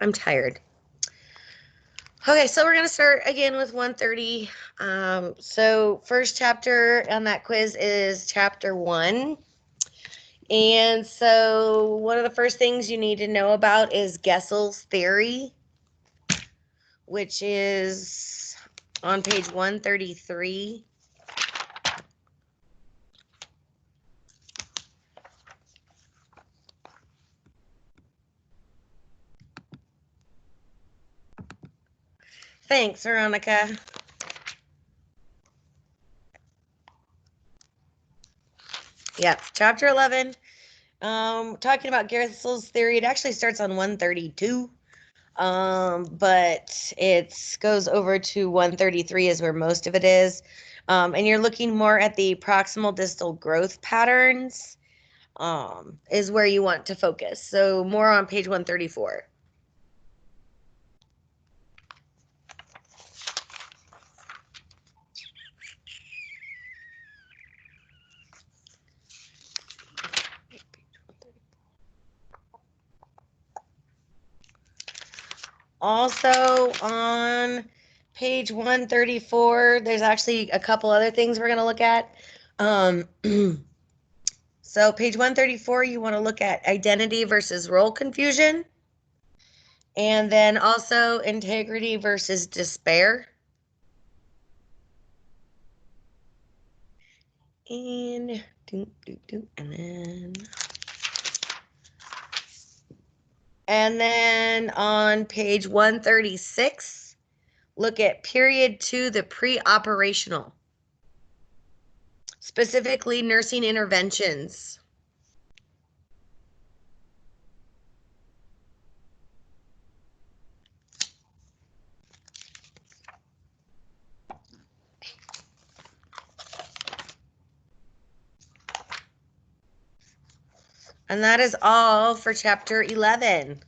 I'm tired. Okay, so we're going to start again with 130. So first chapter on that quiz is chapter 1. And so one of the first things you need to know about is Gessel's theory, which is on page 133. Thanks, Veronica. Yep, chapter 11. Talking about Gessel's theory, it actually starts on 132. But it goes over to 133 is where most of it is. And you're looking more at the proximal distal growth patterns, is where you want to focus. So more on page 134. Also on page 134, there's actually a couple other things we're going to look at. So page 134, you want to look at identity versus role confusion. And then also integrity versus despair. And then on page 136, look at period 2, the pre-operational, specifically nursing interventions. And that is all for chapter 11.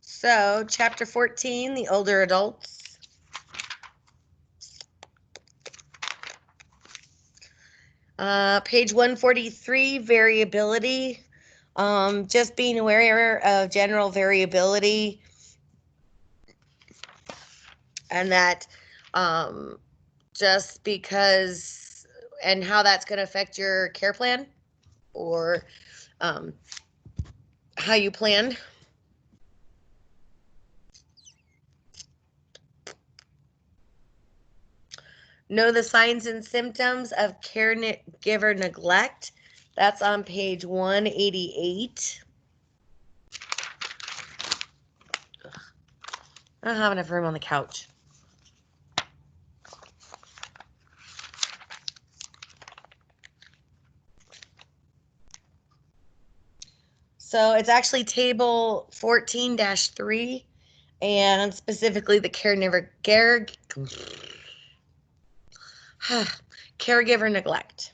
So chapter 14, the older adults. Page 143, variability. Just being aware of general variability, and that just because, and how that's going to affect your care plan or how you plan. Know the signs and symptoms of caregiver neglect. That's on page 188. I don't have enough room on the couch. So it's actually table 14-3, and specifically the caregiver neglect.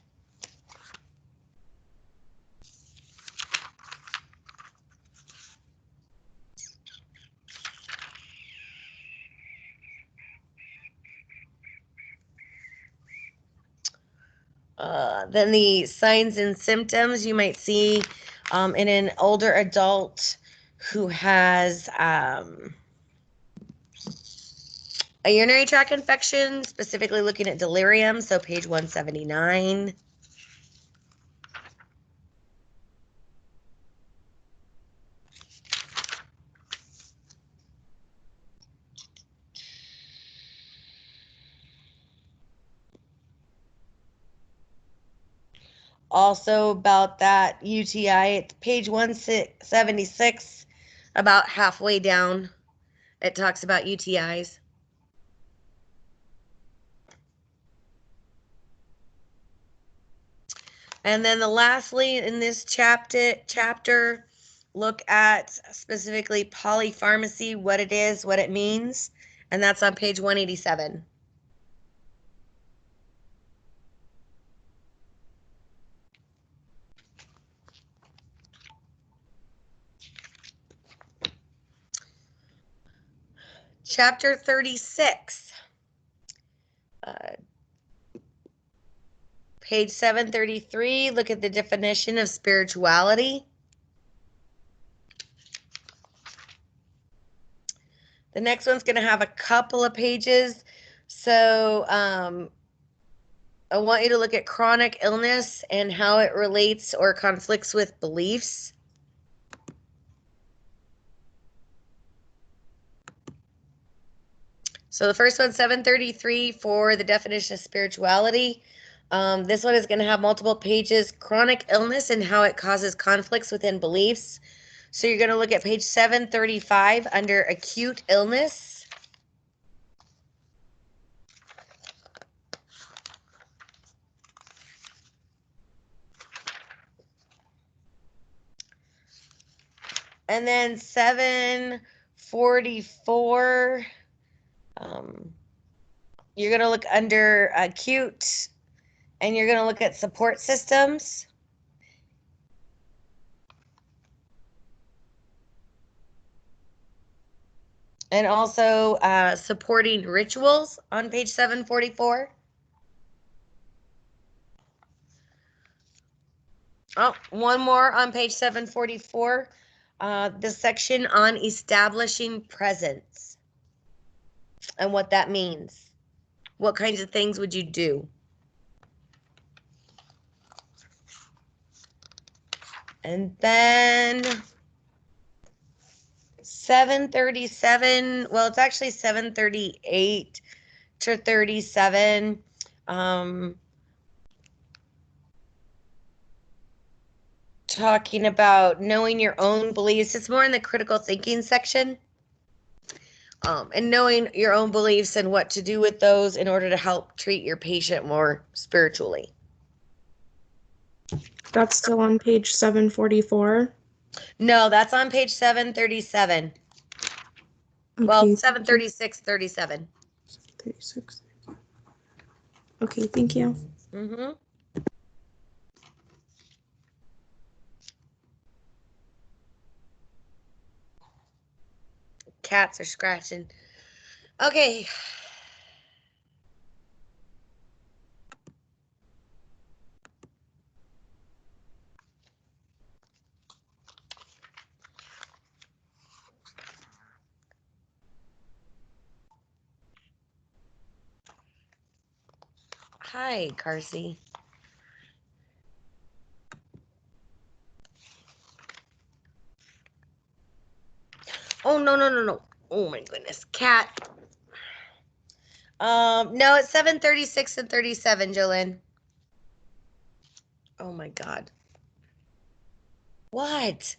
Then the signs and symptoms you might see in an older adult who has a urinary tract infection, specifically looking at delirium, so page 179. Also about that UTI, it's page 176, about halfway down, it talks about UTIs. And then lastly, in this chapter, look at specifically polypharmacy, what it is, what it means, and that's on page 187. Chapter 36, Page 733, look at the definition of spirituality. The next one's going to have a couple of pages. So I want you to look at chronic illness and how it relates or conflicts with beliefs. So the first one, 733, for the definition of spirituality. This one is going to have multiple pages. Chronic illness and how it causes conflicts within beliefs. So you're going to look at page 735 under acute illness. And then 744, you're going to look under acute, and you're going to look at support systems. And also supporting rituals on page 744. Oh, one more on page 744. The section on establishing presence and what that means. What kinds of things would you do? And then 737, well, it's actually 738 to 37. Talking about knowing your own beliefs. It's more in the critical thinking section. And knowing your own beliefs and what to do with those in order to help treat your patient more spiritually. That's still on page 744? No, that's on page 737. Okay. Well, 736, 37. 36. Okay, thank you. Mm-hmm. Cats are scratching. Okay. Hi, Carsey. Oh, no. Oh, my goodness. Cat. No, it's 736 and 37, Jolene. Oh, my God. What?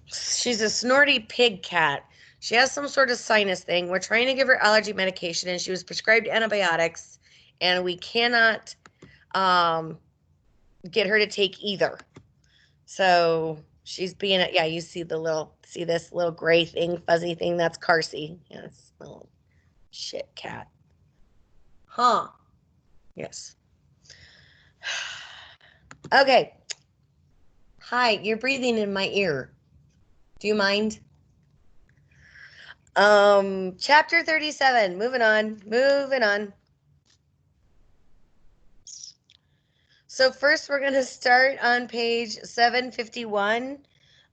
She's a snorty pig cat. She has some sort of sinus thing. We're trying to give her allergy medication, and she was prescribed antibiotics, and we cannot get her to take either. So she's being, yeah, you see this little gray thing, fuzzy thing? That's Carsey. Yes, little shit cat. Huh. Yes. Okay. Hi, you're breathing in my ear. Do you mind? Chapter 37. Moving on. So first we're going to start on page 751.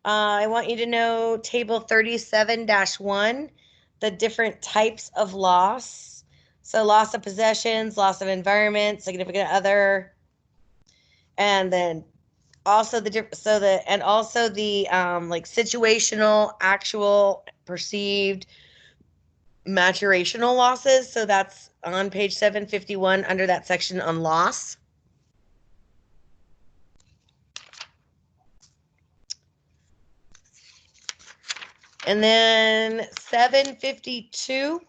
I want you to know table 37-1, the different types of loss. So loss of possessions, loss of environment, significant other, and then also the like situational, actual, perceived, maturational losses. So that's on page 751 under that section on loss. And then 752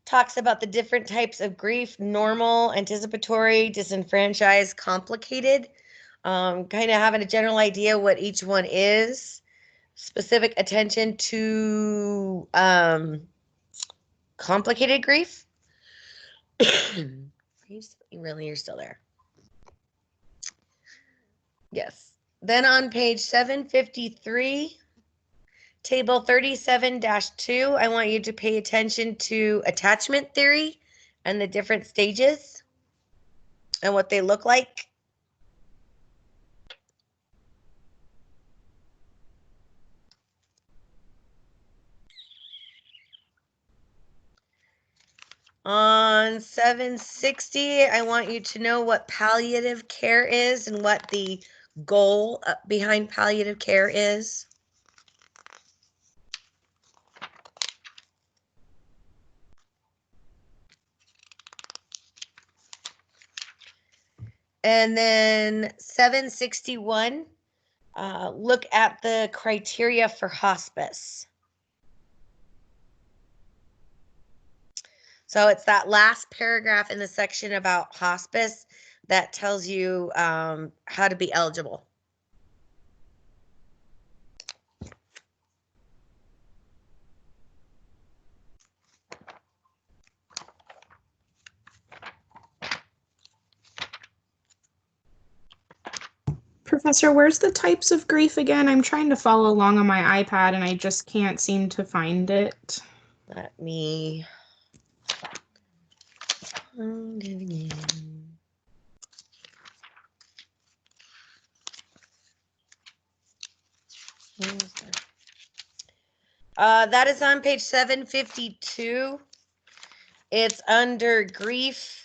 talks about the different types of grief: normal, anticipatory, disenfranchised, complicated. Kind of having a general idea what each one is. Specific attention to complicated grief. You're still there. Yes. Then on page 753, table 37-2, I want you to pay attention to attachment theory and the different stages and what they look like. On 760, I want you to know what palliative care is and what the goal behind palliative care is. And then 761, look at the criteria for hospice. So it's that last paragraph in the section about hospice that tells you how to be eligible. Professor, where's the types of grief again? I'm trying to follow along on my iPad and I just can't seem to find it. Let me find it again. That is on page 752. It's under grief.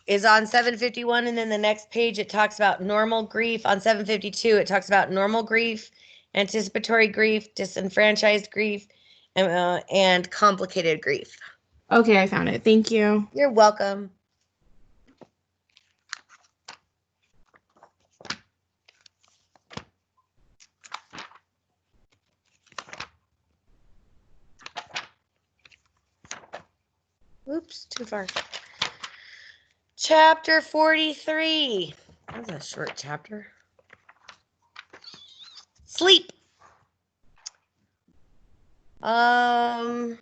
Is on 751, and then the next page it talks about normal grief. On 752, it talks about normal grief, anticipatory grief, disenfranchised grief, and complicated grief. Okay, I found it. Thank you. You're welcome. Oops, too far. Chapter 43. That's a short chapter. Sleep. I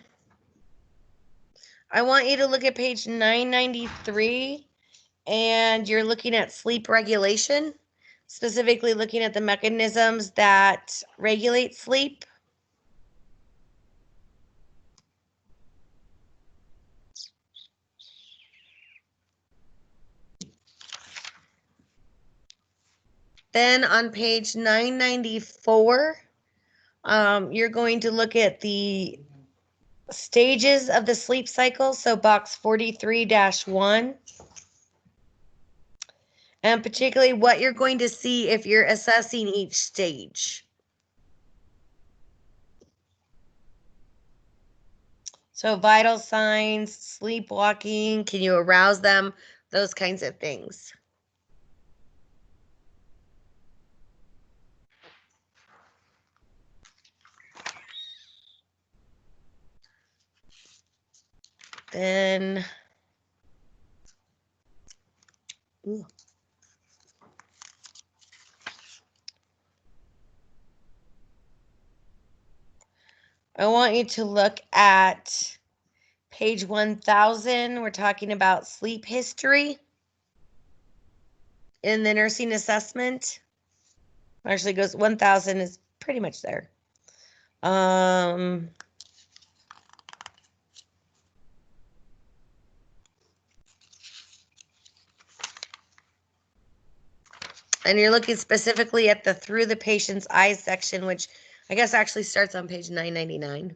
want you to look at page 993, and you're looking at sleep regulation, specifically looking at the mechanisms that regulate sleep. Then on page 994, you're going to look at the stages of the sleep cycle, so box 43-1. And particularly what you're going to see if you're assessing each stage. So vital signs, sleepwalking, can you arouse them? Those kinds of things. Then, ooh. I want you to look at page 1000. We're talking about sleep history in the nursing assessment. Actually goes 1000 is pretty much there. And you're looking specifically at the through the patient's eyes section, which I guess actually starts on page 999.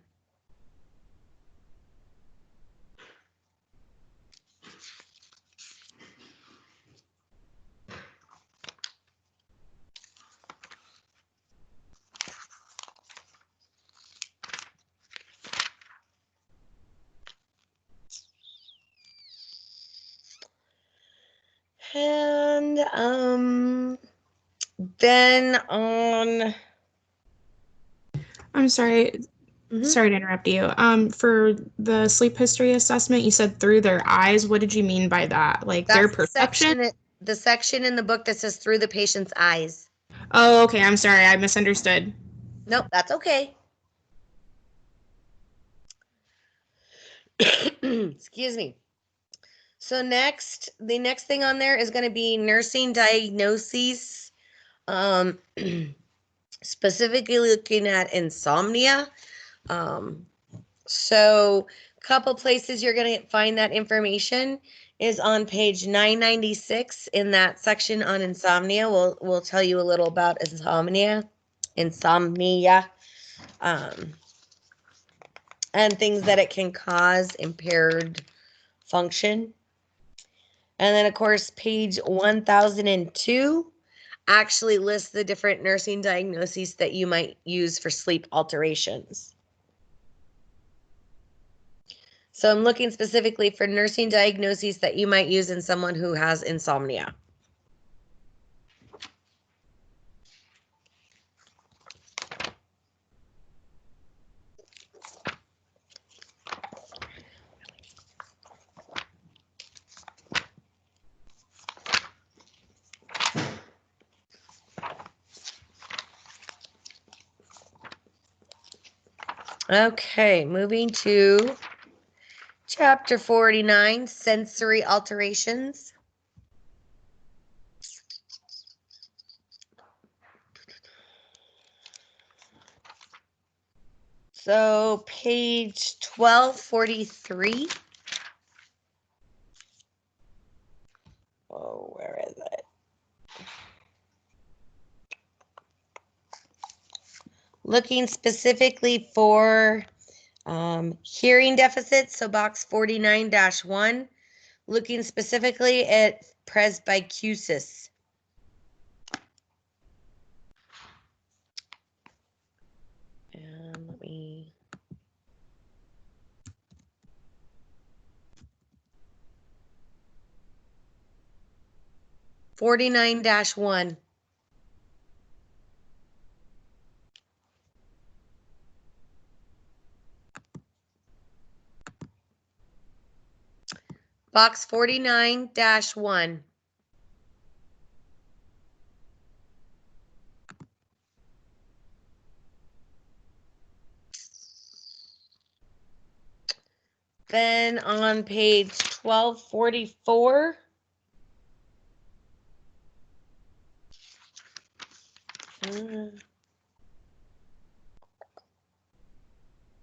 And then on, I'm sorry. Sorry to interrupt you. For the sleep history assessment, you said through their eyes. What did you mean by that? Like their perception? The section in the book that says through the patient's eyes. Oh, okay. I'm sorry. I misunderstood. Nope, that's okay. Excuse me. So the next thing on there is going to be nursing diagnoses. Um, specifically looking at insomnia. So a couple places you're going to find that information is on page 996 in that section on insomnia. We'll tell you a little about insomnia, um, and things that it can cause impaired function. And then, of course, page 1002 actually lists the different nursing diagnoses that you might use for sleep alterations. So I'm looking specifically for nursing diagnoses that you might use in someone who has insomnia. Okay, moving to chapter 49, sensory alterations. So page 1243. Oh, where is it? Looking specifically for hearing deficits, so box 49-1, looking specifically at presbycusis. And let me... (49-1). Box 49-1. Then on page 1244,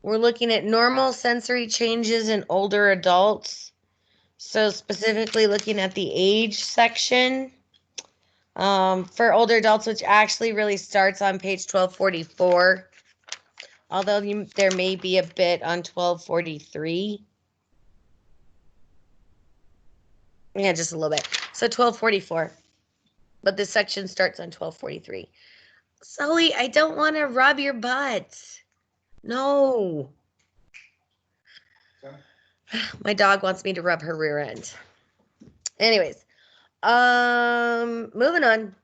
we're looking at normal sensory changes in older adults. So specifically looking at the age section for older adults, which actually really starts on page 1244. Although there may be a bit on 1243. Yeah, just a little bit. So 1244. But this section starts on 1243. Zoe, I don't want to rub your butt. No. My dog wants me to rub her rear end. Anyways, moving on.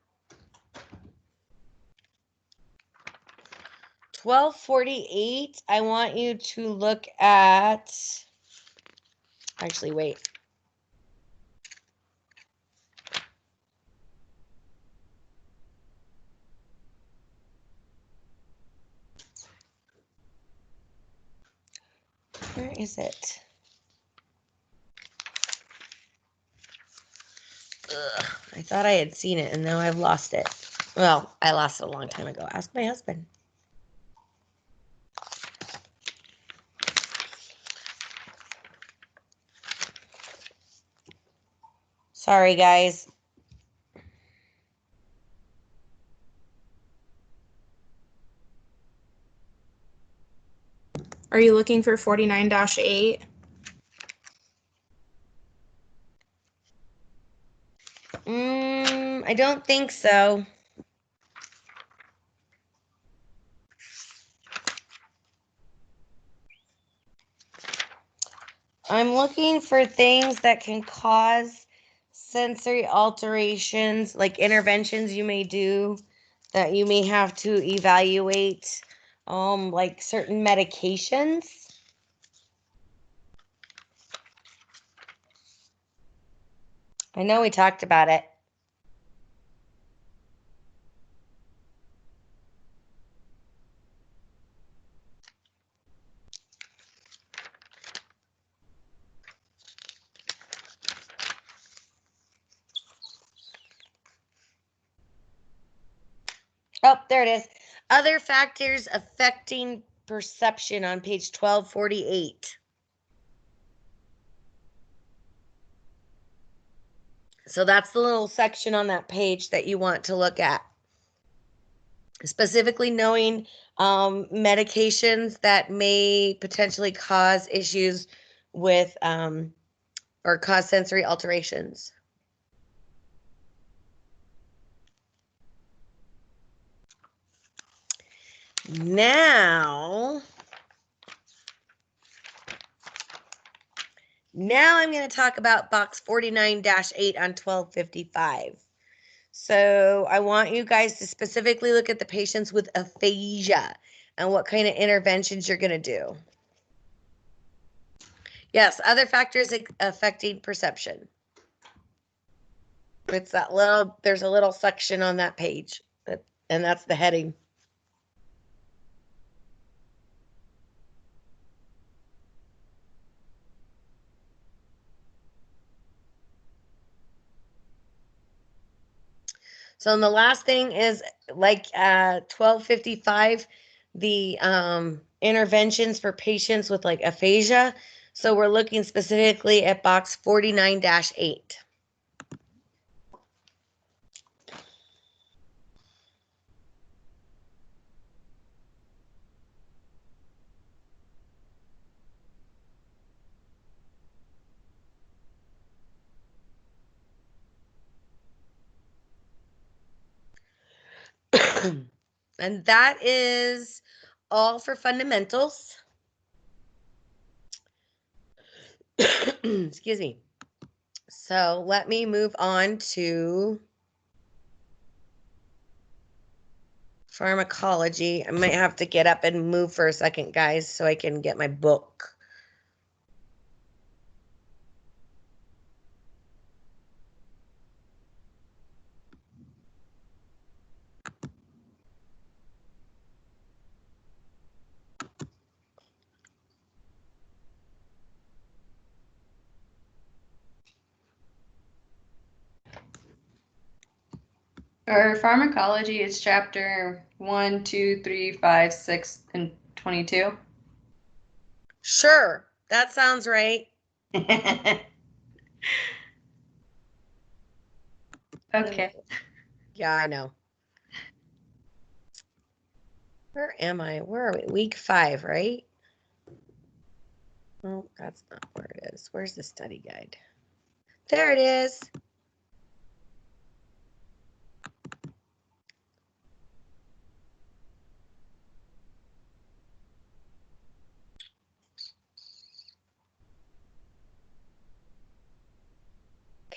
1248, I want you to look at, actually, wait. Where is it? Ugh, I thought I had seen it and now I've lost it. Well, I lost it a long time ago. Ask my husband. Sorry, guys. Are you looking for 49-8? I don't think so. I'm looking for things that can cause sensory alterations, like interventions you may do that you may have to evaluate, like certain medications. I know we talked about it. Oh, there it is. Other factors affecting perception on page 1248. So that's the little section on that page that you want to look at. Specifically knowing medications that may potentially cause issues with or cause sensory alterations. Now I'm going to talk about box 49-8 on 1255. So I want you guys to specifically look at the patients with aphasia and what kind of interventions you're going to do. Yes, other factors affecting perception. It's that little, there's a little section on that page, and that's the heading. So and the last thing is like 1255, the interventions for patients with like aphasia. So we're looking specifically at box 49-8. And that is all for fundamentals. Excuse me. So let me move on to pharmacology. I might have to get up and move for a second, guys, so I can get my book. For pharmacology, it's chapter 1, 2, 3, 5, 6, and 22. Sure, that sounds right. Okay. Yeah, I know. Where am I? Where are we? Week 5, right? Oh, that's not where it is. Where's the study guide? There it is.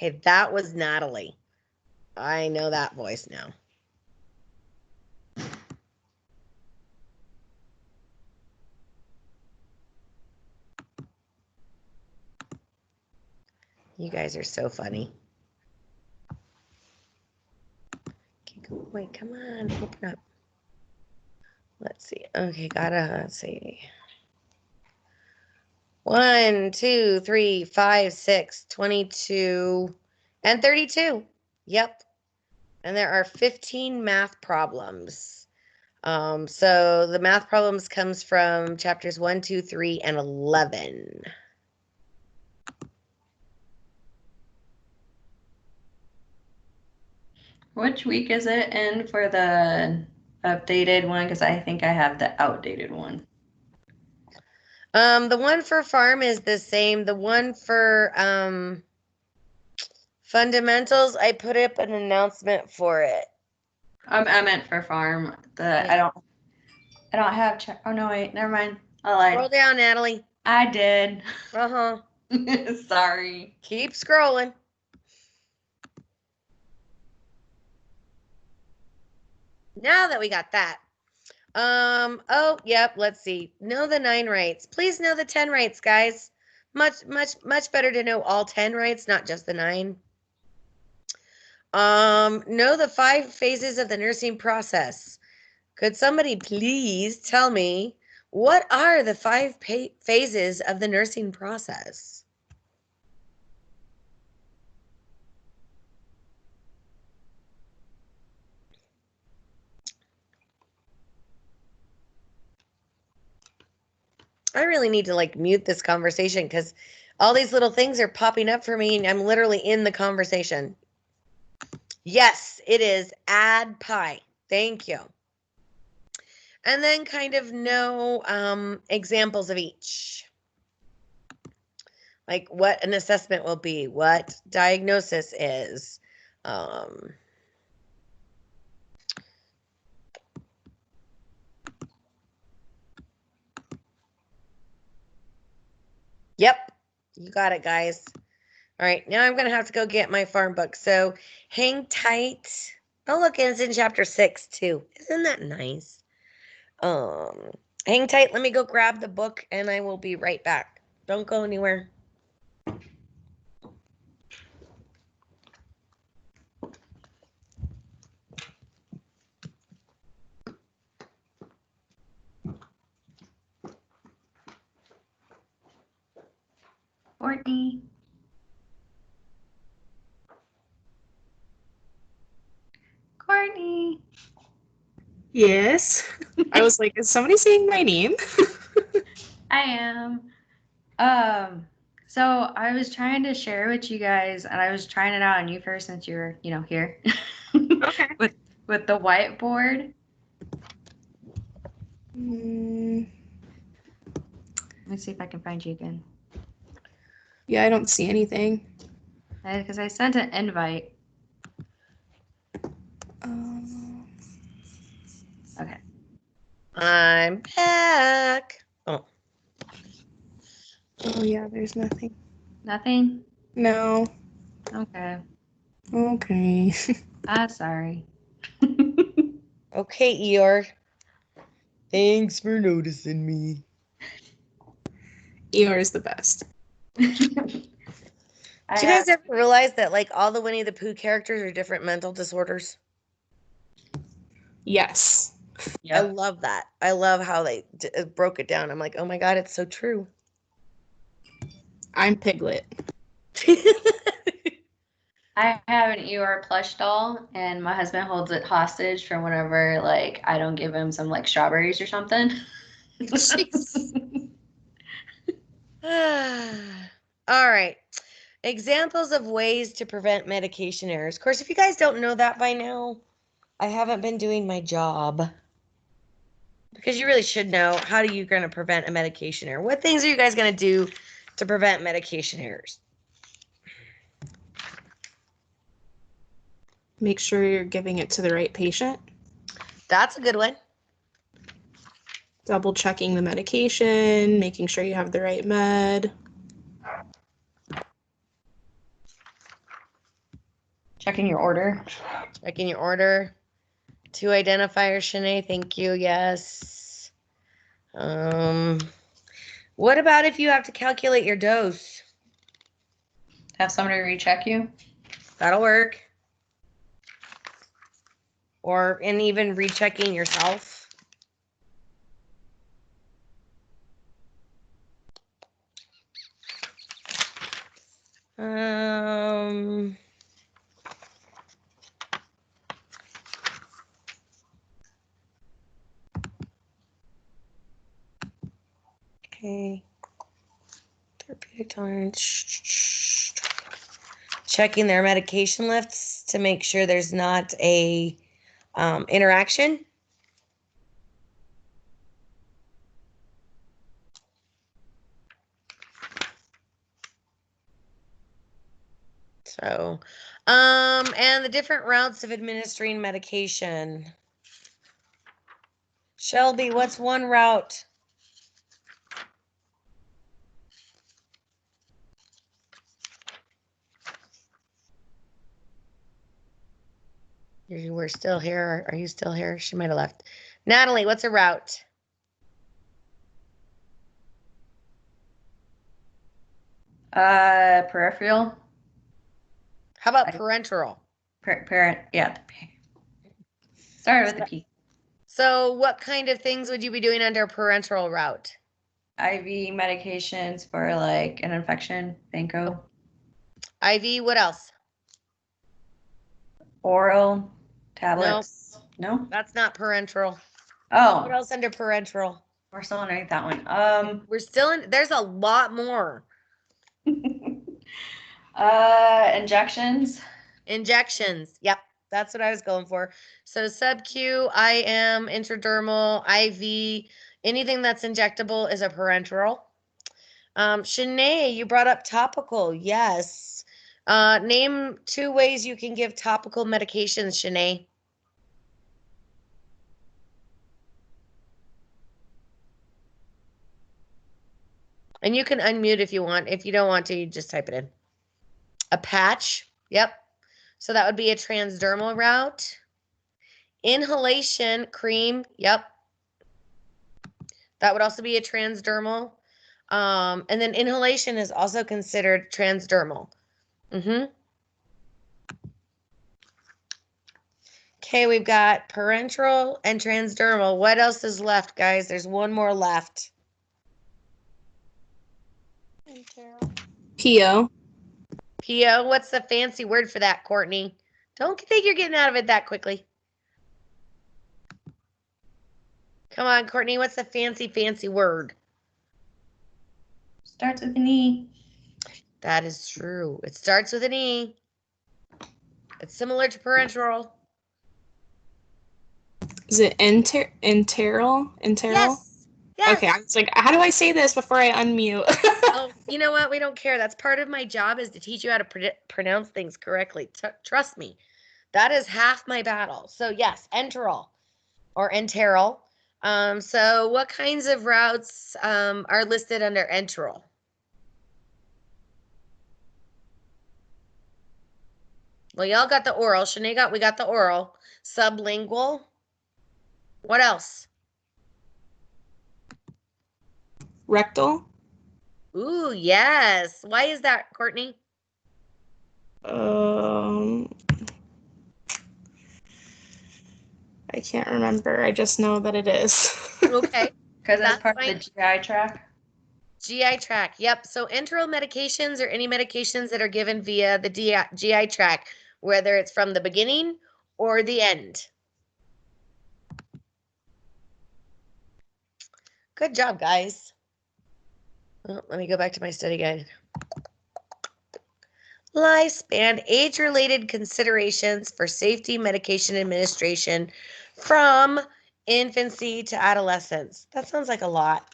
Okay, that was Natalie. I know that voice now. You guys are so funny. Okay, wait, come on, open up. Let's see. Okay, let's see. 1, 2, 3, 5, 6, 22, and 32. Yep. And there are 15 math problems. So the math problems comes from chapters 1, 2, 3, and 11. Which week is it in for the updated one? Because I think I have the outdated one. The one for farm is the same. The one for fundamentals, I put up an announcement for it. I meant for farm. I don't have. Oh no, wait, never mind. I lied. Scroll down, Natalie. I did. Uh-huh. Sorry. Keep scrolling. Now that we got that. Oh, yep, let's see. Know the 9 rights. Please know the 10 rights, guys. Much better to know all 10 rights, not just the 9. Know the 5 phases of the nursing process. Could somebody please tell me what are the 5 phases of the nursing process? I really need to like mute this conversation because all these little things are popping up for me and I'm literally in the conversation. Yes, it is add pie. Thank you. And then kind of know examples of each. Like what an assessment will be, what diagnosis is. Yep, you got it, guys. All right, now I'm going to have to go get my farm book. So hang tight. Oh, look, and it's in chapter 6 too. Isn't that nice? Hang tight. Let me go grab the book and I will be right back. Don't go anywhere. Courtney. Courtney. Yes. I was like, is somebody saying my name? I am. So I was trying to share with you guys, and I was trying it out on you first since you're, here. Okay. With the whiteboard. Let me see if I can find you again. Yeah, I don't see anything. Because I sent an invite. Okay. I'm back. Oh yeah, there's nothing. Nothing? No. Okay. Okay. Sorry. Okay, Eeyore. Thanks for noticing me. Eeyore is the best. Did you guys ever realize that like all the Winnie the Pooh characters are different mental disorders? Yes. Yep. I love that. I love how they broke it down. I'm like, oh my God, it's so true. I'm Piglet. I have an Eeyore plush doll, and my husband holds it hostage for whenever, like, I don't give him some, like, strawberries or something. All right. Examples of ways to prevent medication errors. Of course, if you guys don't know that by now, I haven't been doing my job. Because you really should know, how are you going to prevent a medication error? What things are you guys going to do to prevent medication errors? Make sure you're giving it to the right patient. That's a good one. Double checking the medication, making sure you have the right med. Checking your order. Checking your order. Two identifiers, Shanae. Thank you. Yes. What about if you have to calculate your dose? Have somebody recheck you. That'll work. And even rechecking yourself. Okay. Therapeutic tolerance. Checking their medication lists to make sure there's not a interaction. So, and the different routes of administering medication. Shelby, what's one route? We're still here. Are you still here? She might have left. Natalie, what's a route? Peripheral. How about parenteral? Parent, yeah. Started with the P. So what kind of things would you be doing under parenteral route? IV medications for like an infection, Vanco. IV, what else? Oral tablets. No? That's not parenteral. Oh. What else under parenteral? We're still underneath that one. We're still in, there's a lot more. Injections. Injections. Yep. That's what I was going for. So sub-Q, IM, intradermal, IV, anything that's injectable is a parenteral. Shanae, you brought up topical. Yes. Name 2 ways you can give topical medications, Shanae. And you can unmute if you want. If you don't want to, you just type it in. A patch. Yep. So that would be a transdermal route. Inhalation cream. Yep. That would also be a transdermal. And then inhalation is also considered transdermal. Okay, we've got parenteral and transdermal. What else is left, guys? There's one more left. PO. PO, what's the fancy word for that, Courtney? Don't think you're getting out of it that quickly. Come on, Courtney, what's the fancy word? Starts with an E. That is true. It starts with an E. It's similar to parenteral. Is it enteral? Yes. Yes. Okay, I was like, how do I say this before I unmute? Oh, you know what? We don't care. That's part of my job, is to teach you how to pronounce things correctly. Trust me. That is half my battle. So yes, enteral or enteral. So what kinds of routes are listed under enteral? Well, y'all got the oral. Shanae we got the oral. Sublingual. What else? Rectal. Ooh, yes. Why is that, Courtney? I can't remember. I just know that it is. Okay. Because that's part of the GI tract. GI tract. Yep. So enteral medications are any medications that are given via the GI tract, whether it's from the beginning or the end. Good job, guys. Oh, let me go back to my study guide. Lifespan, age-related considerations for safety medication administration from infancy to adolescence. That sounds like a lot.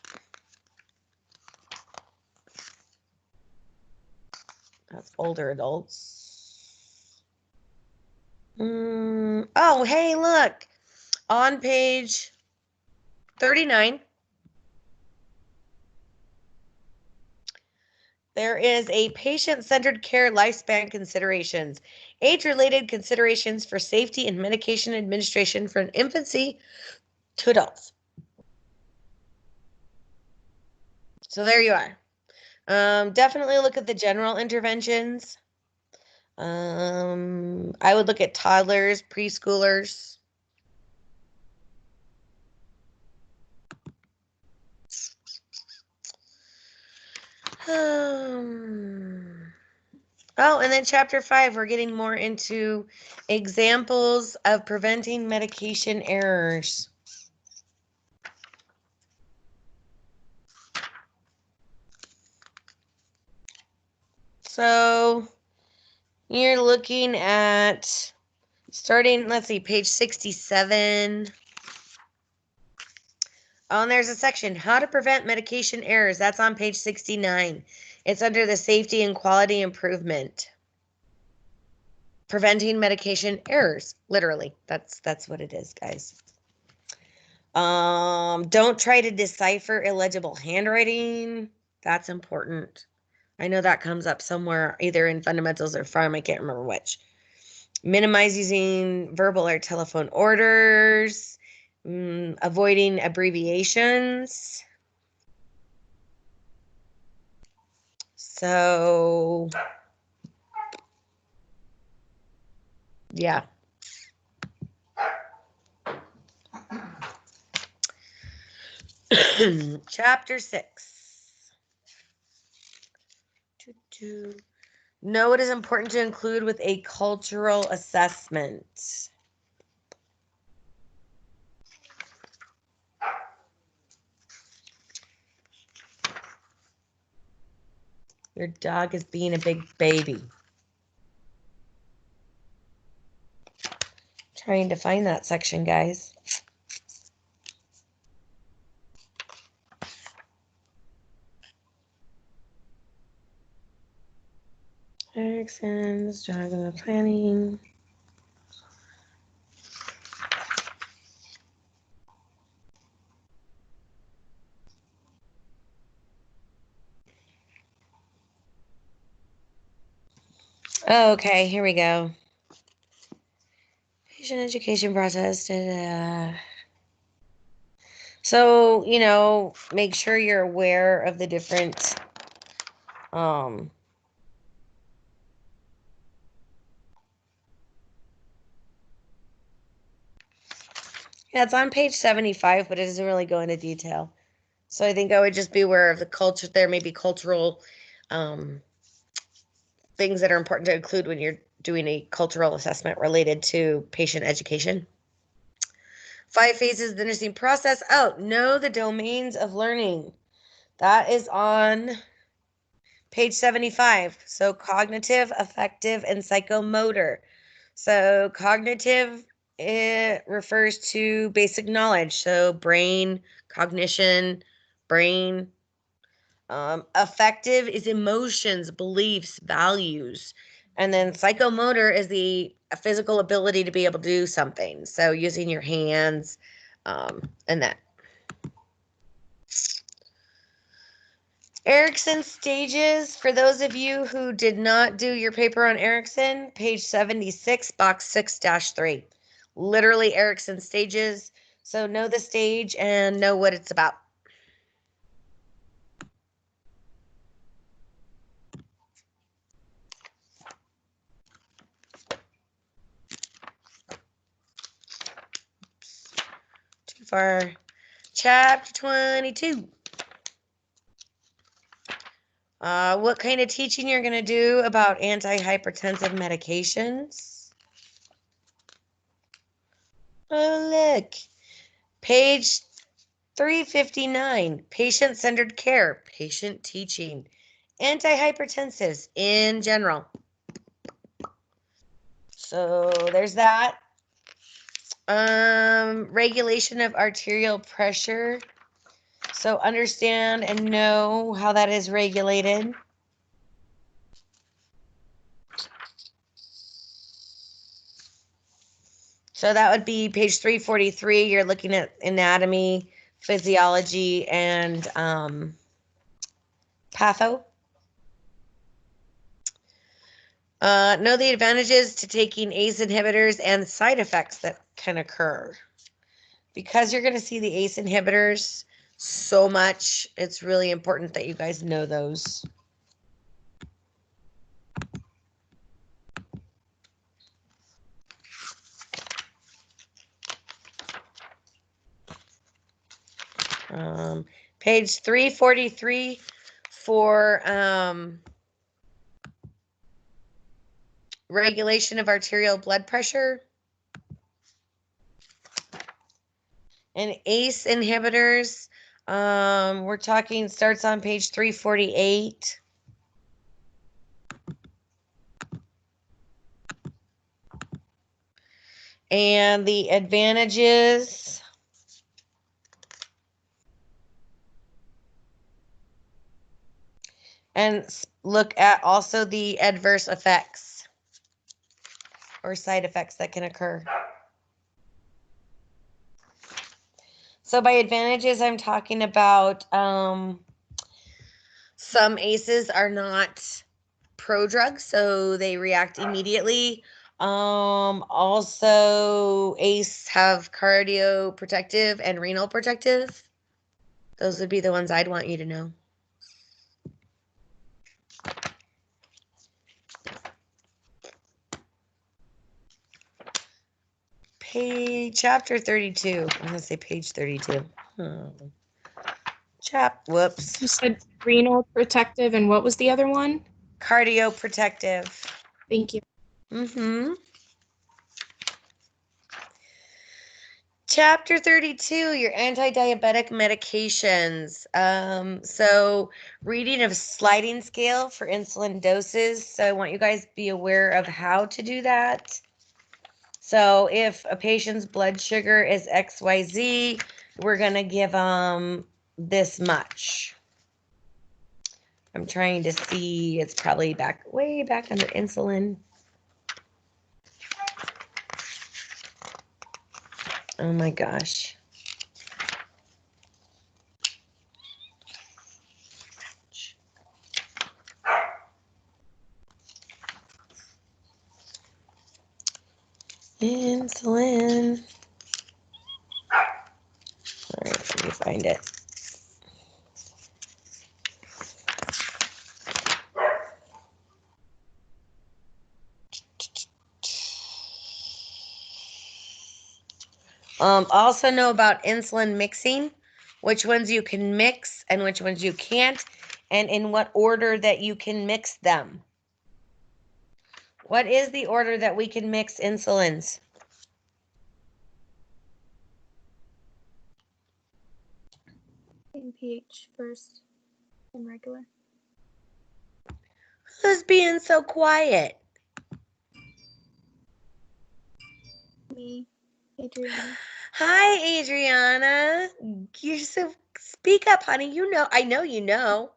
That's older adults. Oh, hey, look. On page 39, there is a patient-centered care lifespan considerations, age-related considerations for safety and medication administration from infancy to adults. So there you are. Definitely look at the general interventions. I would look at toddlers, preschoolers. Oh, and then chapter 5, we're getting more into examples of preventing medication errors. So you're looking at starting, let's see, page 67. Oh, and there's a section, how to prevent medication errors. That's on page 69. It's under the safety and quality improvement. Preventing medication errors, literally. That's what it is, guys. Don't try to decipher illegible handwriting. That's important. I know that comes up somewhere, either in fundamentals or pharm. I can't remember which. Minimize using verbal or telephone orders. Avoiding abbreviations. So, yeah. Chapter 6. Know what is important to include with a cultural assessment. Your dog is being a big baby. Trying to find that section, guys. Erickson's Dragon Planning. Okay, here we go. Patient education process. So, you know, make sure you're aware of the different yeah, it's on page 75, but it doesn't really go into detail. So I think I would just be aware of the culture. There may be cultural things that are important to include when you're doing a cultural assessment related to patient education. 5 phases of the nursing process. Oh, know the domains of learning. That is on page 75. So cognitive, affective, and psychomotor. So cognitive, it refers to basic knowledge. So brain, cognition, brain. Affective is emotions, beliefs, values. And then psychomotor is the physical ability to be able to do something. So using your hands and that. Erickson stages, for those of you who did not do your paper on Erickson, page 76, box 6-3. Literally Erickson stages. So know the stage and know what it's about. Too far. Chapter 22. What kind of teaching you're going to do about antihypertensive medications? Oh, look. Page 359, patient-centered care, patient teaching, antihypertensives in general. So there's that. Regulation of arterial pressure. So understand and know how that is regulated. So that would be page 343. You're looking at anatomy, physiology, and patho. Know the advantages to taking ACE inhibitors and side effects that can occur. Because you're going to see the ACE inhibitors so much, it's really important that you guys know those. Page 343 for regulation of arterial blood pressure. And ACE inhibitors, we're talking, starts on page 348. And the advantages. And look at also the adverse effects or side effects that can occur. So by advantages, I'm talking about some ACEs are not prodrugs, so they react immediately. Also, ACE have cardioprotective and renal protective. Those would be the ones I'd want you to know. Chapter 32. I'm gonna say page 32. Whoops. You said renal protective, and what was the other one? Cardioprotective. Thank you. Chapter 32, your anti-diabetic medications. So reading of sliding scale for insulin doses. So I want you guys to be aware of how to do that. So if a patient's blood sugar is XYZ, we're going to give them this much. I'm trying to see, it's probably way back under insulin. Oh my gosh. Insulin. All right, let me find it. Also know about insulin mixing, which ones you can mix and which ones you can't, and in what order that you can mix them. What is the order that we can mix insulins? NPH first and regular. Who's being so quiet? Me, Adriana. Hi, Adriana. You're so speak up, honey. You know, I know you know.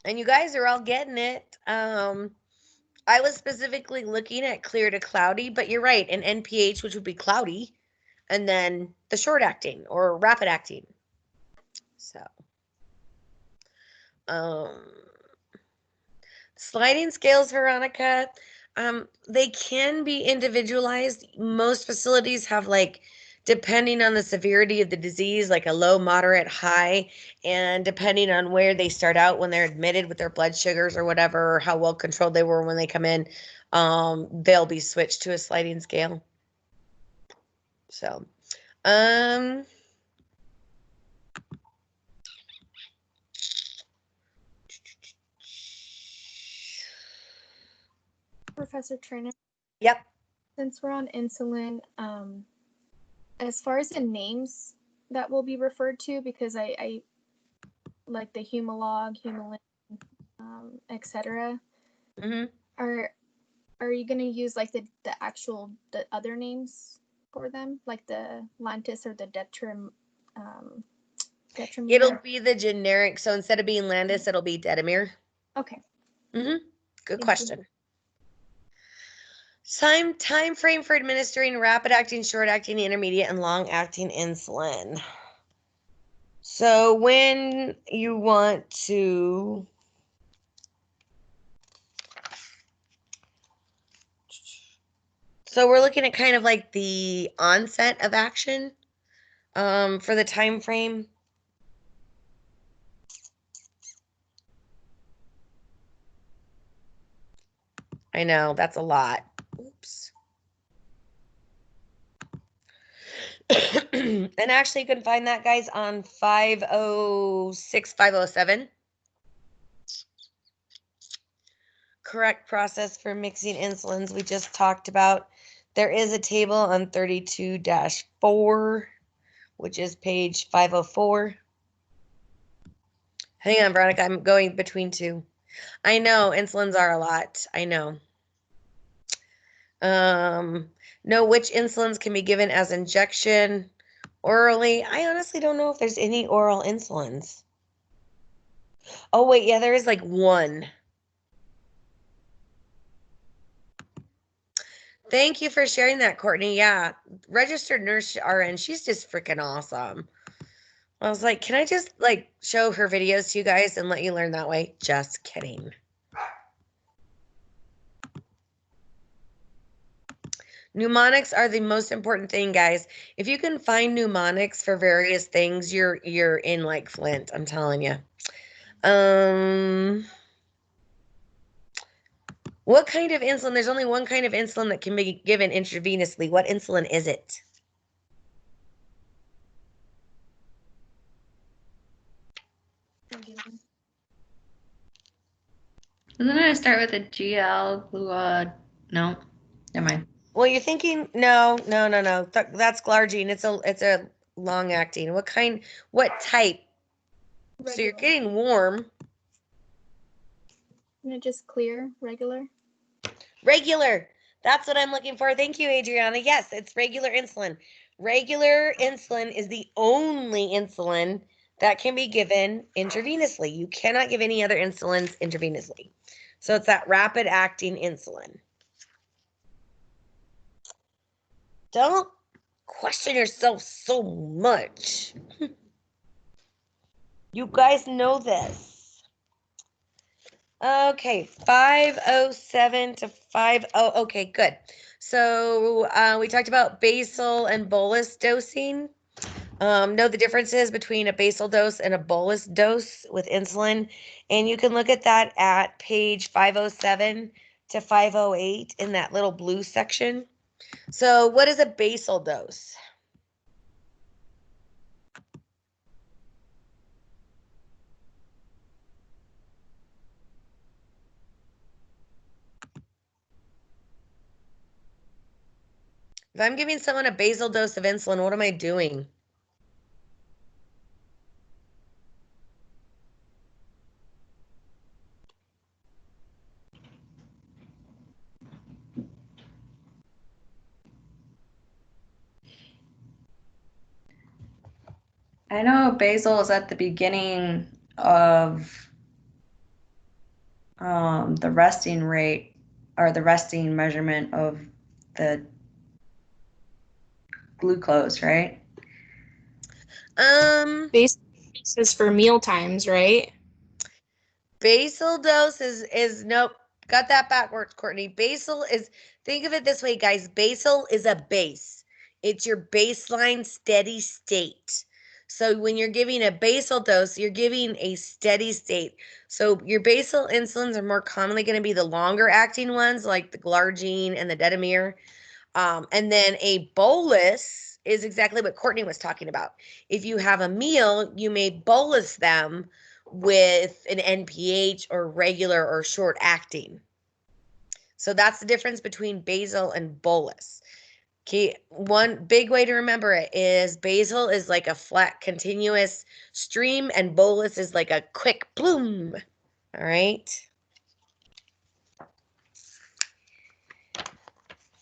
And you guys are all getting it. I was specifically looking at clear to cloudy, but you're right, an NPH, which would be cloudy, and then the short acting or rapid acting. So, sliding scales, Veronica, they can be individualized. Most facilities have, like, depending on the severity of the disease, like a low, moderate, high, and depending on where they start out when they're admitted with their blood sugars or whatever, or how well controlled they were when they come in, they'll be switched to a sliding scale. So, Professor Trainer, yep. since we're on insulin, as far as the names that will be referred to, because I like the Humalog, Humulin, etc. Mm-hmm. Are you gonna use like the other names for them, like the Lantus or the Detrim? Detrimir? It'll be the generic. So instead of being Landis, it'll be Detamir. Okay. Mm-hmm. Good Thank question. Time frame for administering rapid acting, short acting, intermediate, and long acting insulin. So when you want to we're looking at kind of like the onset of action for the time frame. I know that's a lot. Oops. And actually, you can find that, guys, on 506, 507. Correct process for mixing insulins we just talked about. There is a table on 32-4, which is page 504. Hang on, Veronica, I'm going between two. I know, insulins are a lot. I know. Know which insulins can be given as injection, orally. I honestly don't know if there's any oral insulins. Oh, wait, yeah, there is like one. Thank you for sharing that, Courtney. Yeah, registered nurse RN, she's just freaking awesome. I was like, can I just like show her videos to you guys and let you learn that way? Just kidding. Mnemonics are the most important thing, guys. If you can find mnemonics for various things, you're in like Flint, I'm telling you. What kind of insulin? There's only one kind of insulin that can be given intravenously. What insulin is it? Doesn't it start with a GL, glua? No, never mind. Well, you're thinking no. That's glargine. It's a long acting. What kind? What type? So you're Regular. getting warm. Isn't it just clear, regular? Regular. That's what I'm looking for. Thank you, Adriana. Yes, it's regular insulin. Regular insulin is the only insulin that can be given intravenously. You cannot give any other insulins intravenously. So it's that rapid acting insulin. Don't question yourself so much. You guys know this. Okay, 507 to 50. Okay, good. So we talked about basal and bolus dosing. Know the differences between a basal dose and a bolus dose with insulin. And you can look at that at page 507 to 508 in that little blue section. So what is a basal dose? If I'm giving someone a basal dose of insulin, what am I doing? I know basal is at the beginning of the resting rate or the resting measurement of the glucose, right? Basis for meal times, right? Basal dose is nope. Got that backwards, Courtney. Basal is, think of it this way, guys. Basal is a base. It's your baseline steady state. So when you're giving a basal dose, you're giving a steady state. So your basal insulins are more commonly going to be the longer acting ones, like the glargine and the detamir. And then a bolus is exactly what Courtney was talking about. If you have a meal, you may bolus them with an NPH or regular or short acting. So that's the difference between basal and bolus. Okay, one big way to remember it is basal is like a flat, continuous stream, and bolus is like a quick bloom. All right.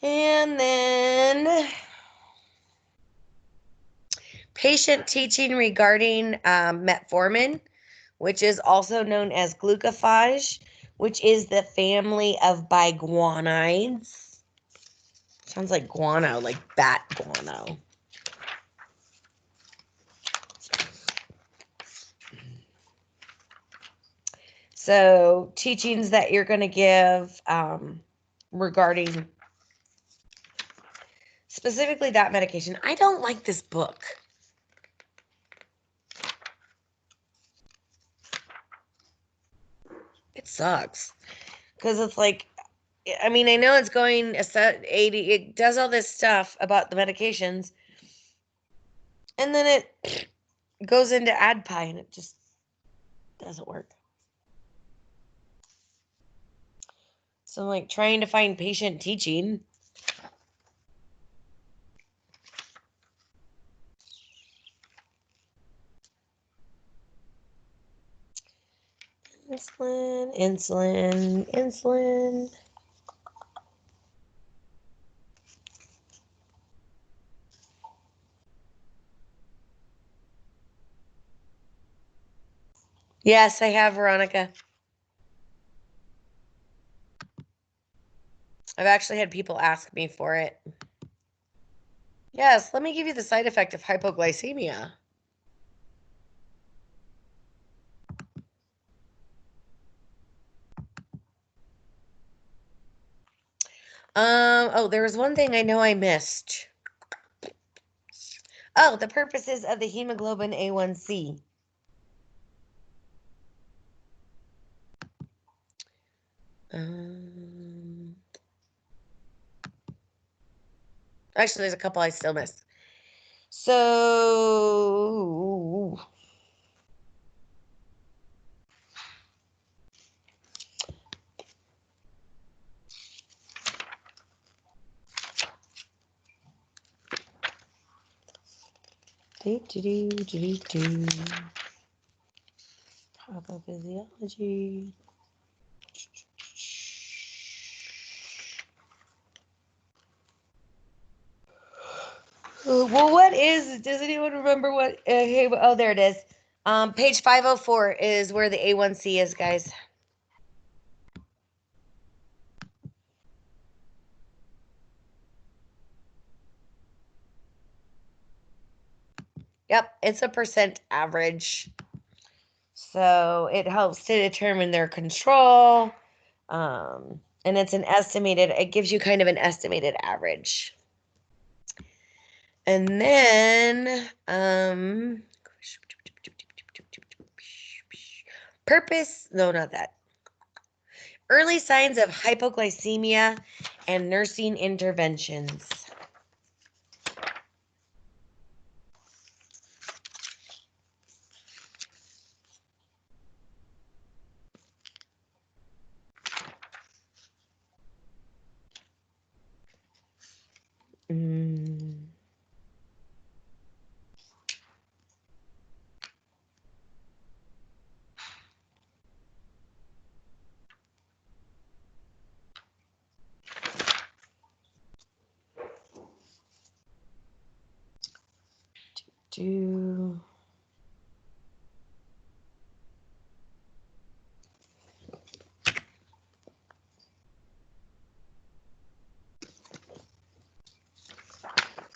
And then patient teaching regarding metformin, which is also known as glucophage, which is the family of biguanides. Sounds like guano, like bat guano. So teachings that you're going to give regarding specifically that medication. I don't like this book. It sucks because it's like, I mean, I know it's going a set 80, it does all this stuff about the medications, and then it goes into AdPi and it just doesn't work. So I'm like trying to find patient teaching. Insulin. Yes, I have, Veronica. I've actually had people ask me for it. Yes, let me give you the side effect of hypoglycemia. Oh, there was one thing I know I missed. Oh, the purposes of the hemoglobin A1C. Actually, there's a couple I still missed. So, Pathophysiology. Well, does anyone remember what, oh, there it is. Page 504 is where the A1C is, guys. Yep, it's a percent average. So it helps to determine their control. And it's it gives you kind of an estimated average. And then, not that. Early signs of hypoglycemia and nursing interventions.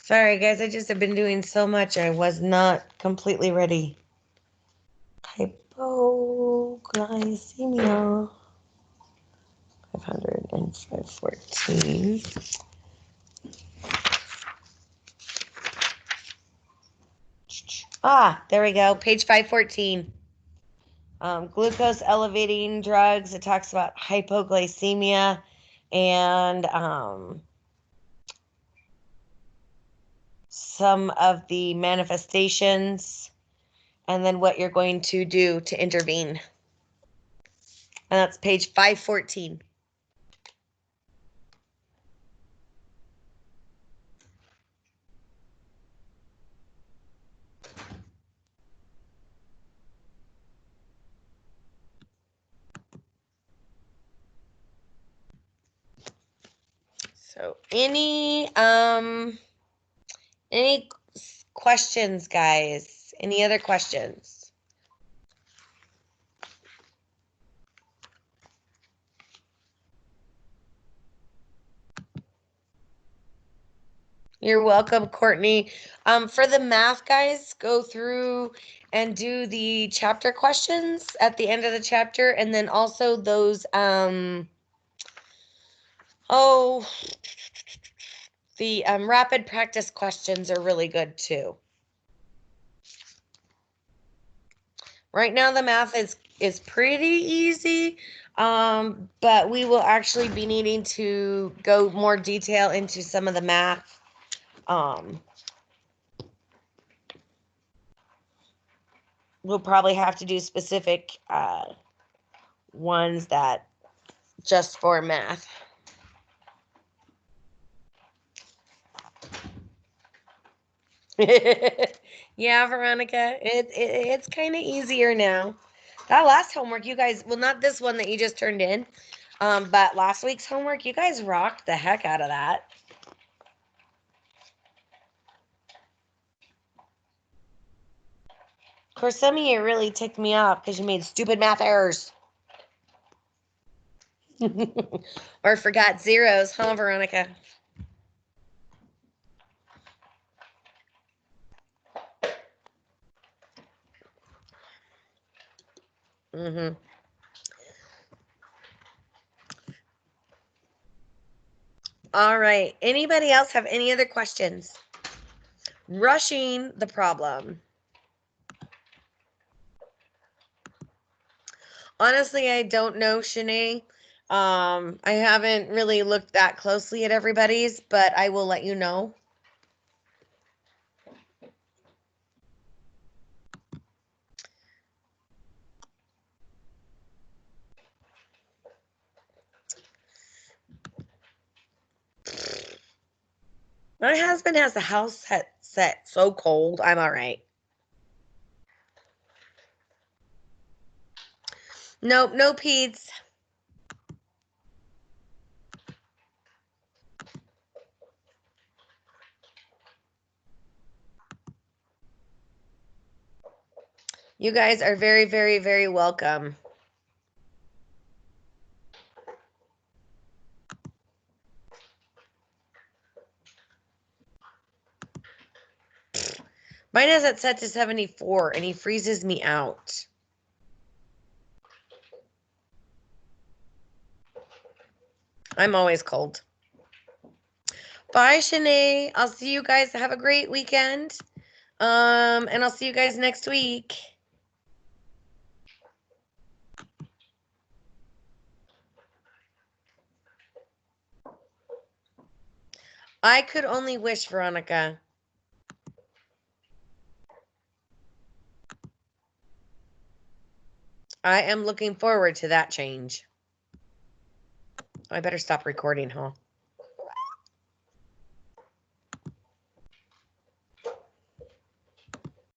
Sorry, guys, I just have been doing so much. I was not completely ready. Hypoglycemia. 500 and 514. There we go. Page 514. Glucose elevating drugs. It talks about hypoglycemia and some of the manifestations, and then what you're going to do to intervene. And that's page 514. So any questions, guys? Any other questions? You're welcome, Courtney. For the math, guys, go through and do the chapter questions at the end of the chapter, and then also those the rapid practice questions are really good too. Right now the math is pretty easy, but we will actually be needing to go more detail into some of the math. We'll probably have to do specific ones that just for math. Yeah, Veronica, it's kind of easier now. That last homework, you guys, well, not this one that you just turned in, but last week's homework, you guys rocked the heck out of that. Of course, some of you really ticked me off because you made stupid math errors. Or forgot zeros, huh, Veronica? Mm-hmm. All right. Anybody else have any other questions? Rushing the problem. Honestly, I don't know, Shanae. I haven't really looked that closely at everybody's, but I will let you know. My husband has a house set so cold. I'm all right. Nope, no peds. You guys are very, very, very welcome. Mine has it set to 74 and he freezes me out. I'm always cold. Bye, Shanae. I'll see you guys. Have a great weekend. And I'll see you guys next week. I could only wish, Veronica. I am looking forward to that change. I better stop recording, huh?